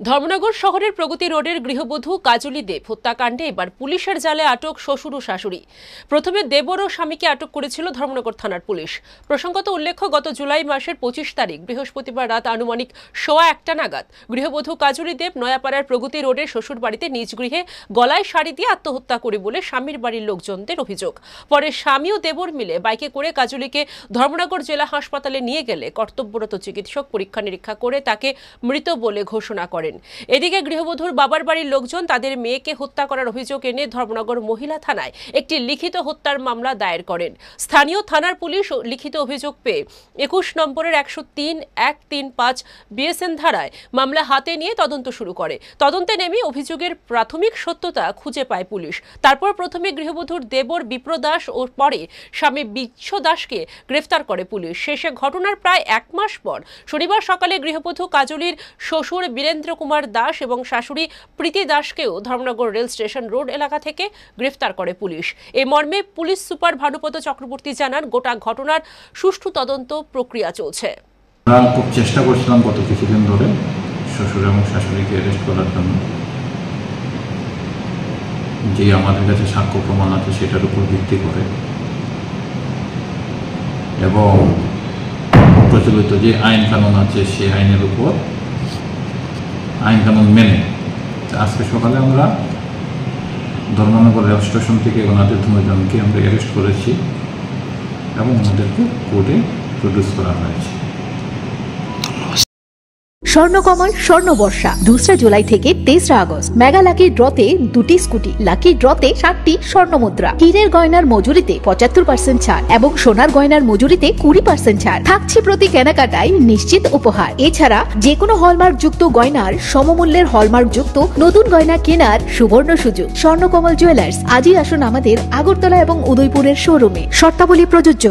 ধর্মনগর শহরের প্রগতি রোডের গৃহবধূ কাজলি দেব হত্যাকাণ্ডে এবার পুলিশের জালে আটক শ্বশুর ও শাশুড়ি। প্রথমে দেবর ও স্বামীকে আটক করেছিল ধর্মনগর থানার পুলিশ। প্রসঙ্গত উল্লেখ্য, গত জুলাই মাসের 25 তারিখ বৃহস্পতিবার রাত আনুমানিক 1:15 নাগাদ গৃহবধূ কাজলি দেব নয়াপাড়ার প্রগতি রোডের শ্বশুর বাড়িতে নিজ গৃহে গলায় শাড়ি দিয়ে আত্মহত্যা করে বলে স্বামীর বাড়ির লোকজনদের অভিযোগ। পরে স্বামী ও দেবর মিলে বাইকে করে কাজলিকে ধর্মনগর জেলা হাসপাতালে নিয়ে গেলে কর্তব্যরত চিকিৎসক পরীক্ষা নিরীক্ষা করে তাকে মৃত বলে ঘোষণা করেন। এদিকে গৃহবধূর বাবার বাড়ির লোকজন তাদের মেয়েকে হত্যা করার অভিযোগ এনে ধর্মনগর মহিলা থানায় একটি লিখিত হত্যার মামলা দায়ের করেন। স্থানীয় থানার পুলিশ লিখিত অভিযোগ পেয়ে 21 নম্বরের 103-135 বিএসএন ধারায় মামলা হাতে নিয়ে তদন্ত শুরু করে। তদন্তে নেমে অভিযোগের প্রাথমিক সত্যতা খুঁজে পায় পুলিশ। তারপর প্রথমে গৃহবধূর দেবর বিপ্র দাস ও পরে স্বামী বিচ্ছু দাসকে গ্রেফতার করে পুলিশ। শেষে ঘটনার প্রায় 1 মাস পর শনিবার সকালে গৃহবধূ কাজলির শ্বশুর বীরেন্দ্র কুমার দাস এবং শাশুড়ি প্রীতি দাসকেও ধর্মনগর রেল স্টেশন রোড এলাকা থেকে গ্রেফতার করে পুলিশ। এই মর্মে পুলিশ সুপার ভানুপদ চক্রবর্তী জানান, গোটা ঘটনার সুষ্ঠু তদন্ত প্রক্রিয়া চলছে। আমরা খুব চেষ্টা করছিলাম গত কিছুদিন ধরে শ্বশুর এবং শাশুড়িকে অ্যারেস্ট করার জন্য। যে আমাদের কাছে সাক্ষ্য প্রমাণ আছে সেটার উপর ভিত্তি করে এবং প্রচলিত যে আইন কানুন আছে সেই আইনের উপর আইন কানুন মেনে আজকে সকালে আমরা ধর্মনগর রেল স্টেশন থেকে ওনাদের 2 জনকে আমরা অ্যারেস্ট করেছি এবং ওনাদেরকে কোর্টে প্রডিউস করা হয়েছে। স্বর্ণকমল স্বর্ণবর্ষা 2 জুলাই থেকে 23 আগস্ট মেগা লাকি ড্রতে 2টি স্কুটি, লাকি ড্রতে 7টি স্বর্ণমুদ্রা, হীরের গয়নার মজুরিতে 75% ছাড় এবং সোনার গয়নার মজুরিতে 20% ছাড় থাকছে প্রতি কেনাকাটায় নিশ্চিত উপহার। এছাড়া যে কোনো হলমার্ক যুক্ত গয়নার সমমূল্যের হলমার্ক যুক্ত নতুন গয়না কেনার সুবর্ণ সুযোগ। স্বর্ণকমল জুয়েলার্স, আজই আসুন আমাদের আগরতলা এবং উদয়পুরের শোরুমে। শর্তাবলী প্রযোজ্য।